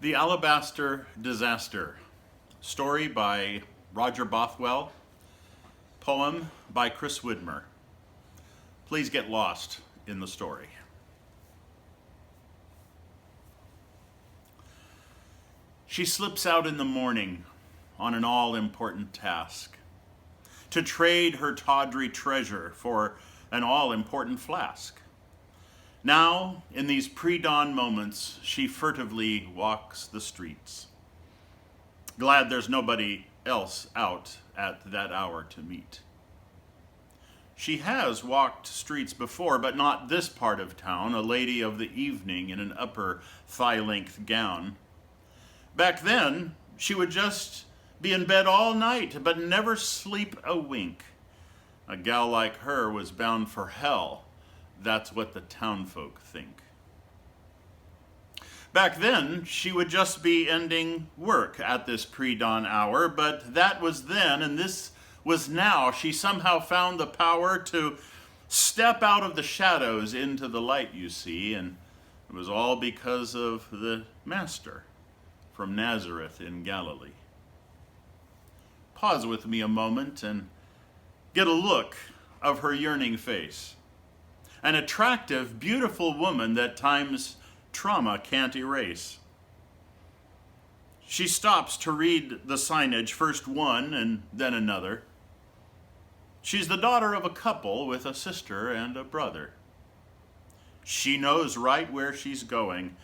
The Alabaster Disaster. Story by Roger Bothwell. Poem by Chris Widmer. Please get lost in the story. She slips out in the morning on an all-important task, to trade her tawdry treasure for an all-important flask. Now, in these pre-dawn moments, she furtively walks the streets, glad there's nobody else out at that hour to meet. She has walked streets before, but not this part of town, a lady of the evening in an upper thigh-length gown. Back then, she would just be in bed all night, but never sleep a wink. A gal like her was bound for hell. That's what the townfolk think. Back then, she would just be ending work at this pre-dawn hour, but that was then, and this was now. She somehow found the power to step out of the shadows into the light, you see, and it was all because of the Master from Nazareth in Galilee. Pause with me a moment and get a look of her yearning face. An attractive, beautiful woman that time's trauma can't erase. She stops to read the signage, first one and then another. She's the daughter of a couple with a sister and a brother. She knows right where she's going,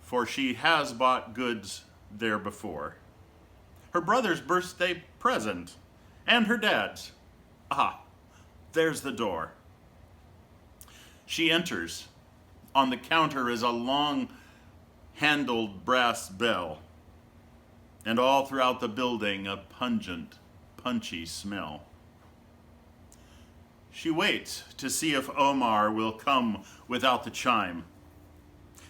for she has bought goods there before. Her brother's birthday present, and her dad's. Ah, there's the door. She enters. On the counter is a long-handled brass bell, and all throughout the building a pungent, punchy smell. She waits to see if Omar will come without the chime.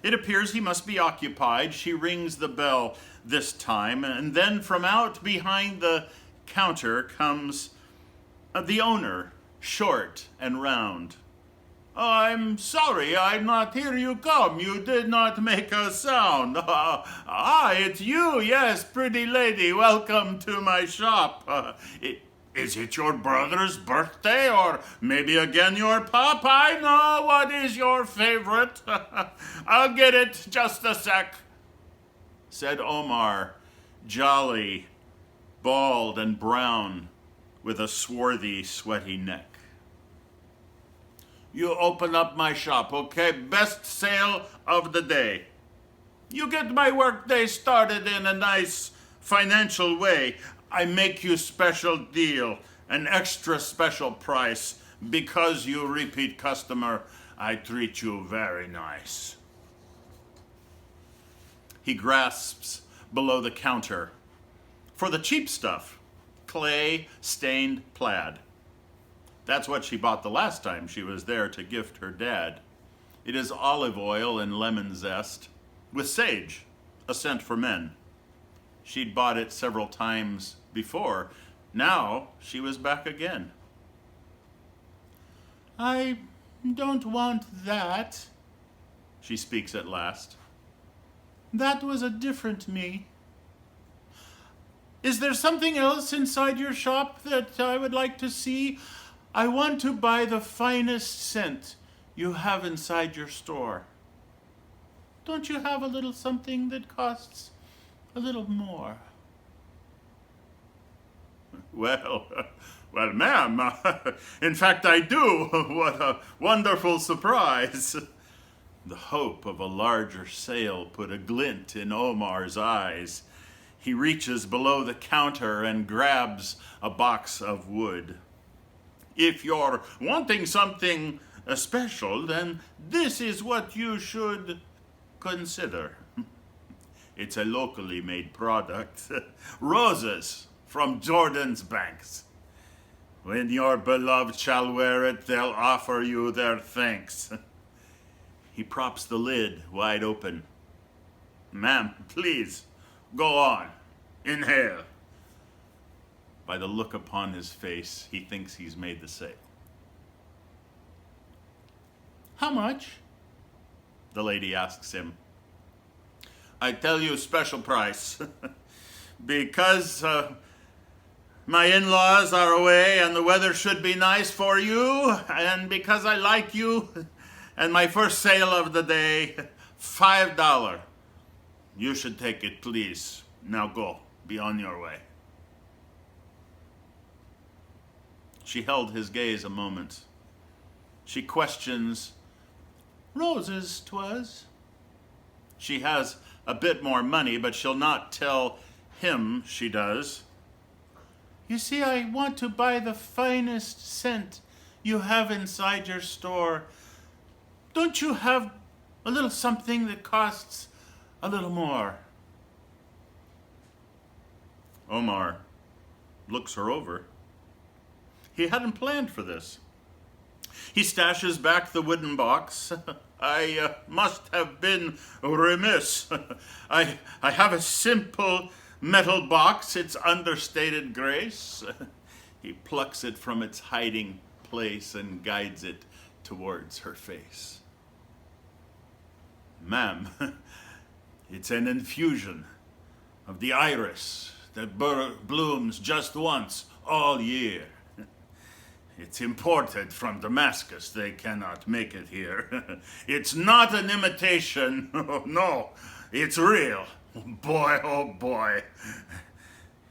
It appears he must be occupied. She rings the bell this time, and then from out behind the counter comes the owner, short and round. "I'm sorry, I not hear you come. You did not make a sound." It's you, yes, pretty lady. Welcome to my shop. Is it your brother's birthday, or maybe again your pop? I know what is your favorite. I'll get it, just a sec, said Omar, jolly, bald and brown, with a swarthy, sweaty neck. "You open up my shop, okay? Best sale of the day. You get my workday started in a nice financial way. I make you special deal, an extra special price. Because you repeat customer, I treat you very nice." He grasps below the counter for the cheap stuff, clay-stained plaid. That's what she bought the last time she was there to gift her dad. It is olive oil and lemon zest, with sage, a scent for men. She'd bought it several times before. Now she was back again. "I don't want that," she speaks at last. "That was a different me. Is there something else inside your shop that I would like to see? I want to buy the finest scent you have inside your store. Don't you have a little something that costs a little more?" Well, ma'am, in fact I do. What a wonderful surprise. The hope of a larger sale put a glint in Omar's eyes. He reaches below the counter and grabs a box of wood. "If you're wanting something special, then this is what you should consider. It's a locally made product. Roses from Jordan's banks. When your beloved shall wear it, they'll offer you their thanks." He props the lid wide open. "Ma'am, please, go on. Inhale." By the look upon his face, he thinks he's made the sale. "How much?" the lady asks him. I tell you, special price. Because my in-laws are away and the weather should be nice for you, and because I like you, and my first sale of the day, $5. You should take it, please. Now go. Be on your way. She held his gaze a moment. She questions, roses 'twas. She has a bit more money, but she'll not tell him she does. You see, I want to buy the finest scent you have inside your store. Don't you have a little something that costs a little more? Omar looks her over. He hadn't planned for this. He stashes back the wooden box. I must have been remiss. I have a simple metal box, its understated grace. He plucks it from its hiding place and guides it towards her face. Ma'am, it's an infusion of the iris that blooms just once all year. It's imported from Damascus. They cannot make it here. It's not an imitation. No, it's real. Boy, oh boy.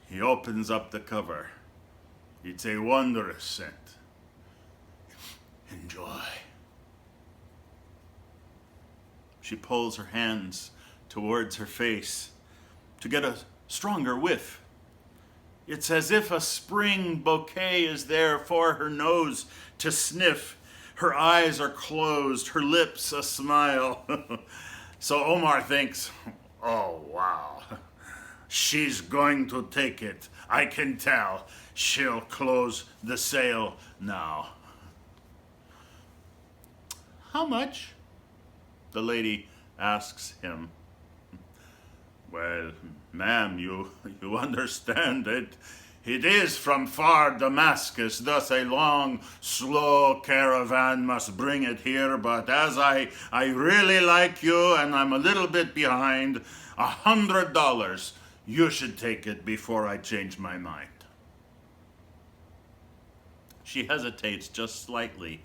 He opens up the cover. It's a wondrous scent. Enjoy. She pulls her hands towards her face to get a stronger whiff. It's as if a spring bouquet is there for her nose to sniff. Her eyes are closed, her lips a smile. So Omar thinks, oh wow, she's going to take it. I can tell. She'll close the sale now. How much? The lady asks him. Well, ma'am, you understand it. It is from far Damascus, thus a long, slow caravan must bring it here, but as I really like you and I'm a little bit behind, $100, you should take it before I change my mind. She hesitates just slightly.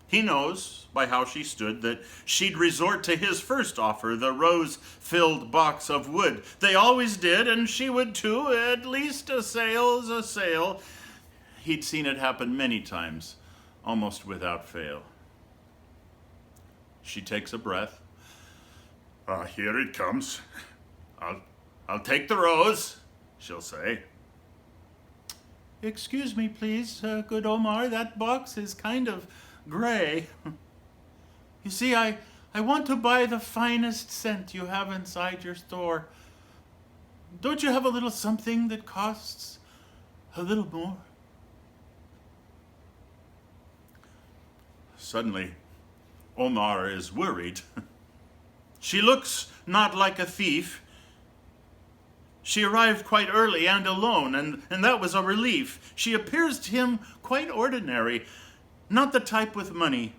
He knows, by how she stood, that she'd resort to his first offer, the rose-filled box of wood. They always did, and she would too. At least a sale's a sale. He'd seen it happen many times, almost without fail. She takes a breath. Here it comes. I'll take the rose, she'll say. Excuse me, please, good Omar. That box is kind of gray. You see, I want to buy the finest scent you have inside your store. Don't you have a little something that costs a little more? Suddenly, Omar is worried. She looks not like a thief. She arrived quite early and alone, and that was a relief. She appears to him quite ordinary. Not the type with money.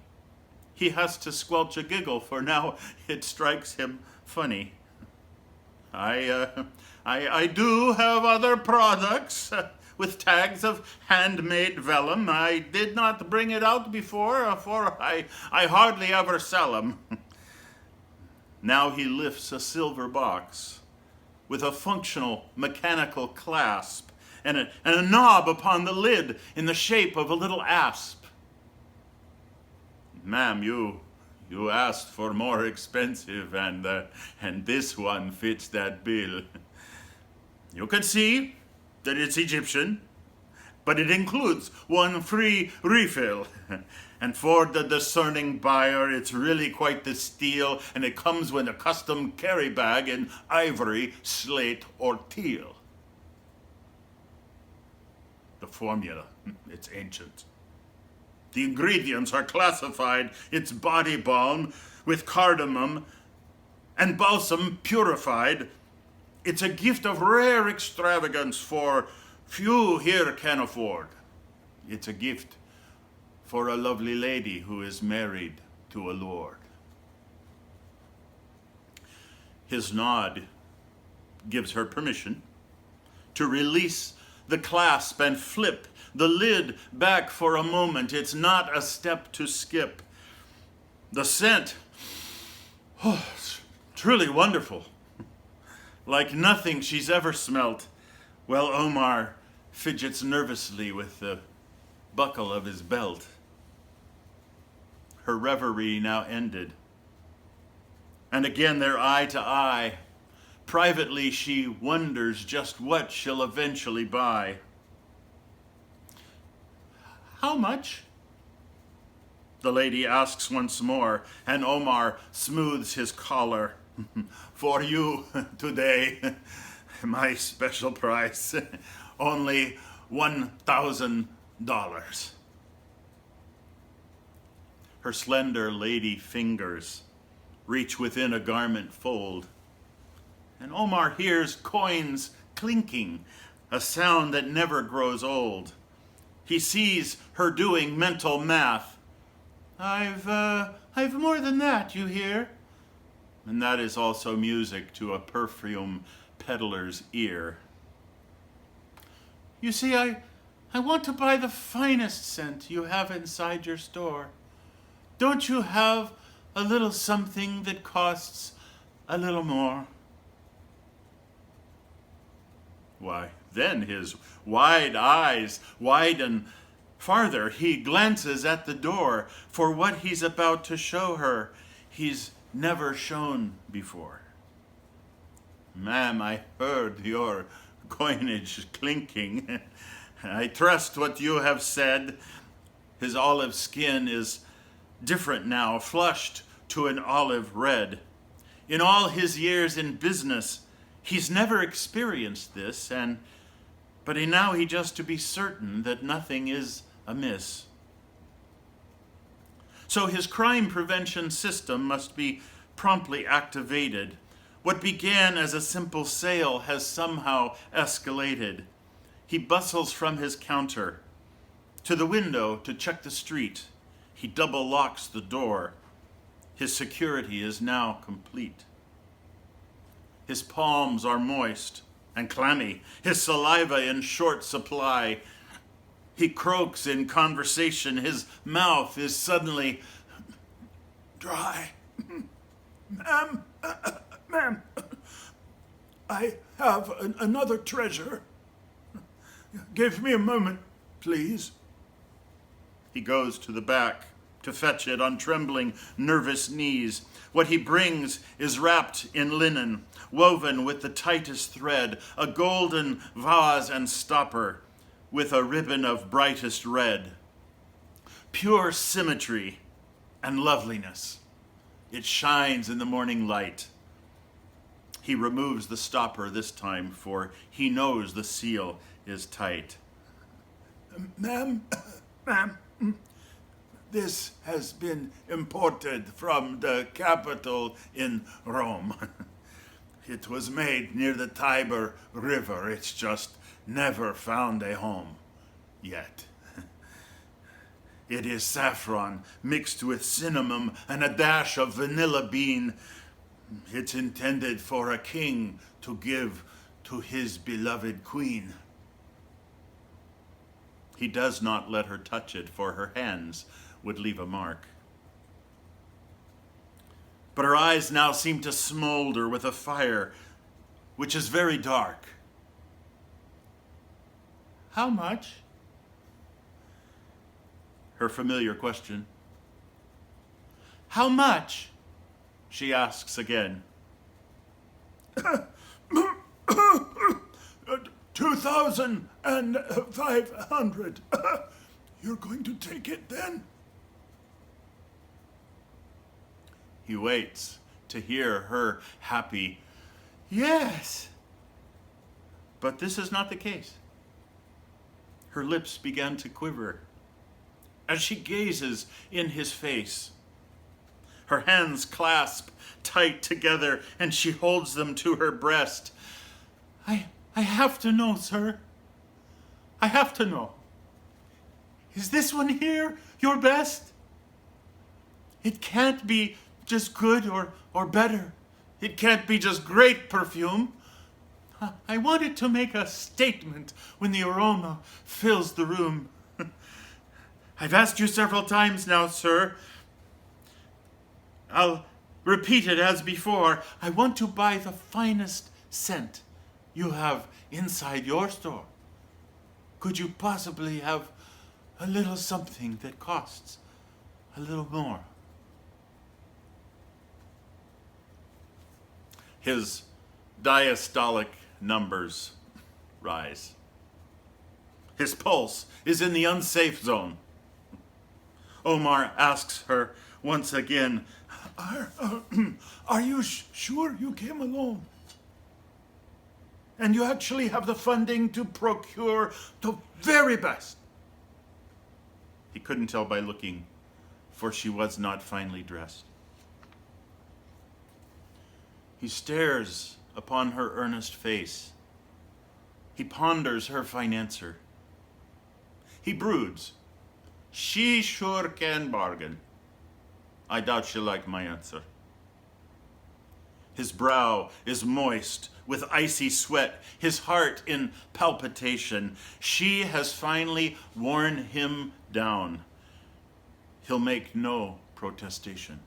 He has to squelch a giggle, for now it strikes him funny. I do have other products with tags of handmade vellum. I did not bring it out before, for I hardly ever sell them. Now he lifts a silver box with a functional mechanical clasp and a knob upon the lid in the shape of a little asp. Ma'am, you asked for more expensive, and this one fits that bill. You can see that it's Egyptian, but it includes one free refill. And for the discerning buyer, it's really quite the steal, and it comes with a custom carry bag in ivory, slate, or teal. The formula, it's ancient. The ingredients are classified. It's body balm with cardamom and balsam purified. It's a gift of rare extravagance for few here can afford. It's a gift for a lovely lady who is married to a lord. His nod gives her permission to release the clasp and flip the lid back for a moment. It's not a step to skip. The scent, oh, it's truly wonderful. Like nothing she's ever smelt. Well, Omar fidgets nervously with the buckle of his belt. Her reverie now ended. And again they're eye to eye. Privately she wonders just what she'll eventually buy. How much? The lady asks once more, and Omar smooths his collar. For you today, my special price, only $1,000. Her slender lady fingers reach within a garment fold, and Omar hears coins clinking, a sound that never grows old. He sees her doing mental math. I've more than that, you hear? And that is also music to a perfume peddler's ear. You see, I want to buy the finest scent you have inside your store. Don't you have a little something that costs a little more? Why, then his wide eyes widen farther. He glances at the door for what he's about to show her. He's never shown before. Ma'am, I heard your coinage clinking. I trust what you have said. His olive skin is different now, flushed to an olive red. In all his years in business, he's never experienced this, but now he just to be certain that nothing is amiss. So his crime prevention system must be promptly activated. What began as a simple sale has somehow escalated. He bustles from his counter to the window to check the street. He double locks the door. His security is now complete. His palms are moist and clammy, his saliva in short supply. He croaks in conversation. His mouth is suddenly dry. Ma'am, I have another treasure. Give me a moment, please. He goes to the back to fetch it on trembling, nervous knees. What he brings is wrapped in linen, woven with the tightest thread, a golden vase and stopper with a ribbon of brightest red. Pure symmetry and loveliness. It shines in the morning light. He removes the stopper this time, for he knows the seal is tight. Ma'am, this has been imported from the capital in Rome. It was made near the Tiber River. It's just never found a home yet. It is saffron mixed with cinnamon and a dash of vanilla bean. It's intended for a king to give to his beloved queen. He does not let her touch it, for her hands would leave a mark. But her eyes now seem to smolder with a fire which is very dark. How much? Her familiar question. How much? She asks again. 2,500. You're going to take it then? He waits to hear her happy, yes. But this is not the case. Her lips began to quiver as she gazes in his face. Her hands clasp tight together and she holds them to her breast. I have to know, sir. I have to know. Is this one here your best? It can't be just good or better. It can't be just great perfume. I want it to make a statement when the aroma fills the room. I've asked you several times now, sir. I'll repeat it as before. I want to buy the finest scent you have inside your store. Could you possibly have a little something that costs a little more? His diastolic numbers rise. His pulse is in the unsafe zone. Omar asks her once again, Are you sure you came alone? And you actually have the funding to procure the very best? He couldn't tell by looking, for she was not finely dressed. He stares upon her earnest face. He ponders her financer. He broods. She sure can bargain. I doubt she'll like my answer. His brow is moist with icy sweat, his heart in palpitation. She has finally worn him down. He'll make no protestation.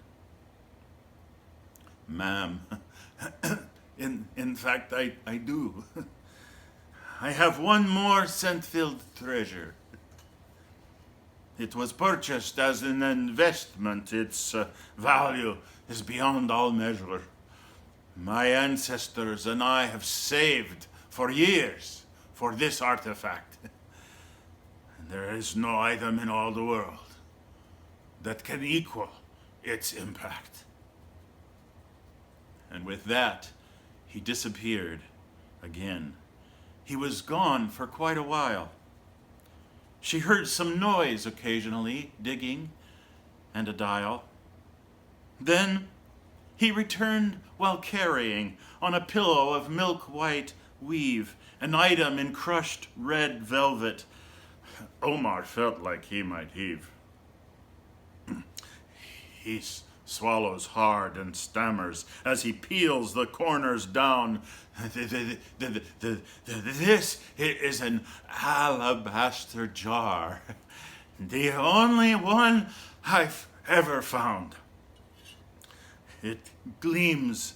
Ma'am, in fact, I do. I have one more scent-filled treasure. It was purchased as an investment. Its value is beyond all measure. My ancestors and I have saved for years for this artifact. And there is no item in all the world that can equal its impact. And with that, he disappeared again. He was gone for quite a while. She heard some noise occasionally, digging, and a dial. Then he returned while carrying on a pillow of milk-white weave an item in crushed red velvet. Omar felt like he might heave. He swallows hard and stammers as he peels the corners down. This is an alabaster jar, the only one I've ever found. It gleams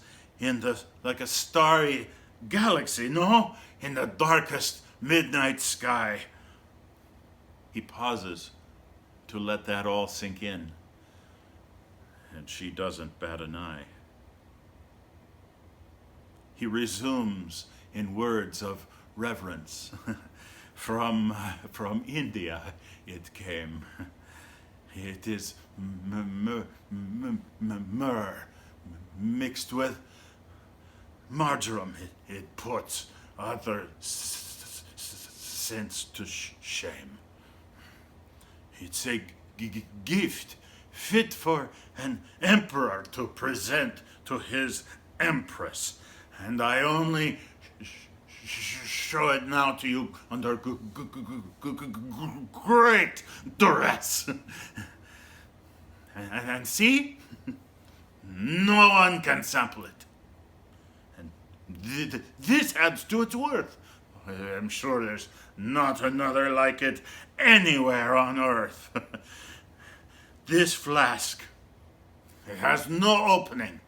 like a starry galaxy, no? In the darkest midnight sky. He pauses to let that all sink in. And she doesn't bat an eye. He resumes in words of reverence. From India it came. It is myrrh mixed with marjoram. It puts other scents to shame. It's a gift fit for an emperor to present to his empress. And I only show it now to you under great duress. And see? No one can sample it. And this adds to its worth. I'm sure there's not another like it anywhere on earth. This flask, it has no opening,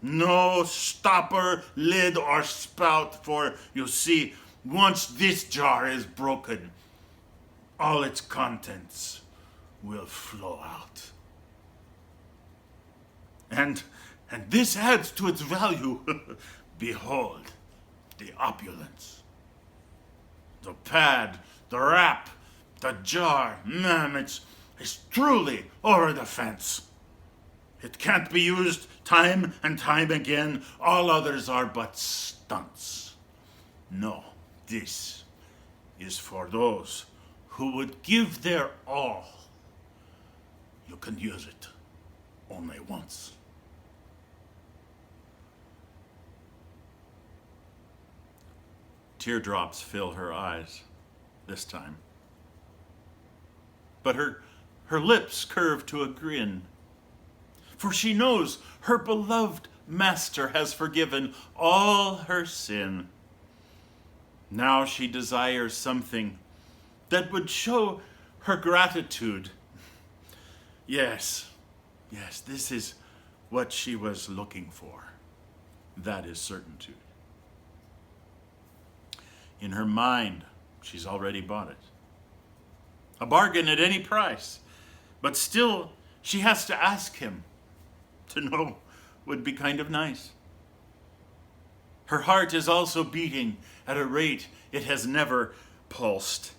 no stopper, lid, or spout, for you see, once this jar is broken, all its contents will flow out. And this adds to its value. Behold, the opulence. The pad, the wrap, the jar, ma'am, it's truly over the fence. It can't be used time and time again. All others are but stunts. No, this is for those who would give their all. You can use it only once. Teardrops fill her eyes this time. But her lips curve to a grin, for she knows her beloved Master has forgiven all her sin. Now she desires something that would show her gratitude. Yes, this is what she was looking for. That is certitude. In her mind, she's already bought it. A bargain at any price. But still, she has to ask him. To know would be kind of nice. Her heart is also beating at a rate it has never pulsed.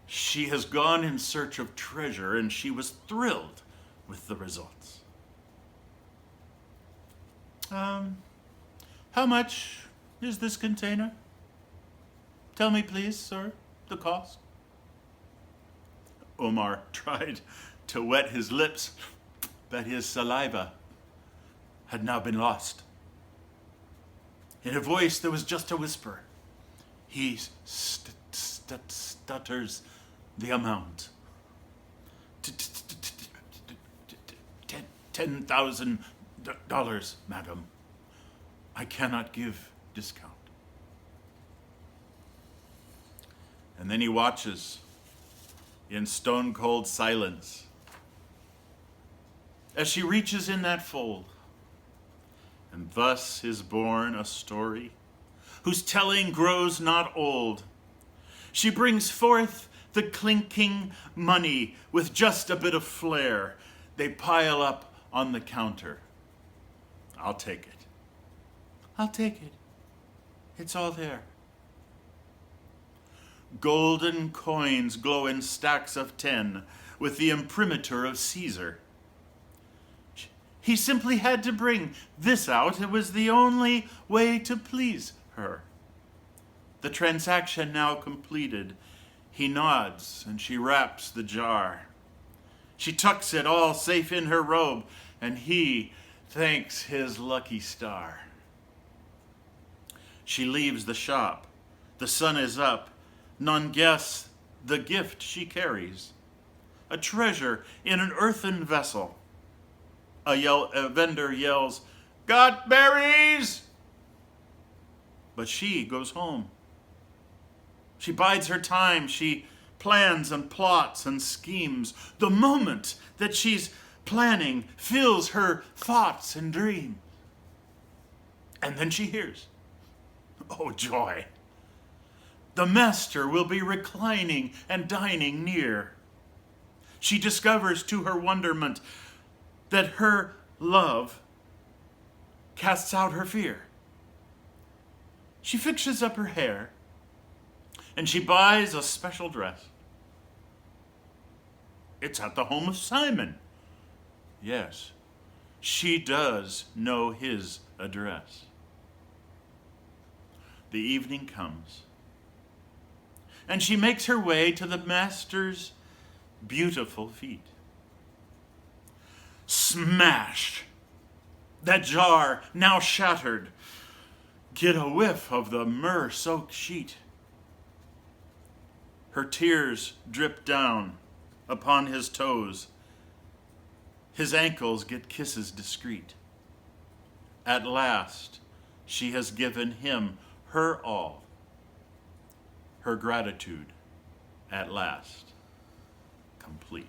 She has gone in search of treasure, and she was thrilled with the results. How much is this container? Tell me, please, sir, the cost. Omar tried to wet his lips, but his saliva had now been lost. In a voice that was just a whisper, he stutters the amount. $10,000, madam. I cannot give discount. And then he watches in stone-cold silence as she reaches in that fold. And thus is born a story whose telling grows not old. She brings forth the clinking money with just a bit of flair. They pile up on the counter. I'll take it. I'll take it. It's all there. Golden coins glow in stacks of 10 with the imprimatur of Caesar. He simply had to bring this out. It was the only way to please her. The transaction now completed, he nods and she wraps the jar. She tucks it all safe in her robe, and he thanks his lucky star. She leaves the shop. The sun is up. None guess the gift she carries. A treasure in an earthen vessel. A vendor yells, "Got berries!" But she goes home. She bides her time. She plans and plots and schemes. The moment that she's planning fills her thoughts and dreams. And then she hears, oh joy, the master will be reclining and dining near. She discovers to her wonderment that her love casts out her fear. She fixes up her hair, and she buys a special dress. It's at the home of Simon. Yes, she does know his address. The evening comes, and she makes her way to the master's beautiful feet. Smash! That jar, now shattered. Get a whiff of the myrrh-soaked sheet. Her tears drip down upon his toes. His ankles get kisses discreet. At last, she has given him her all. Her gratitude, at last, complete.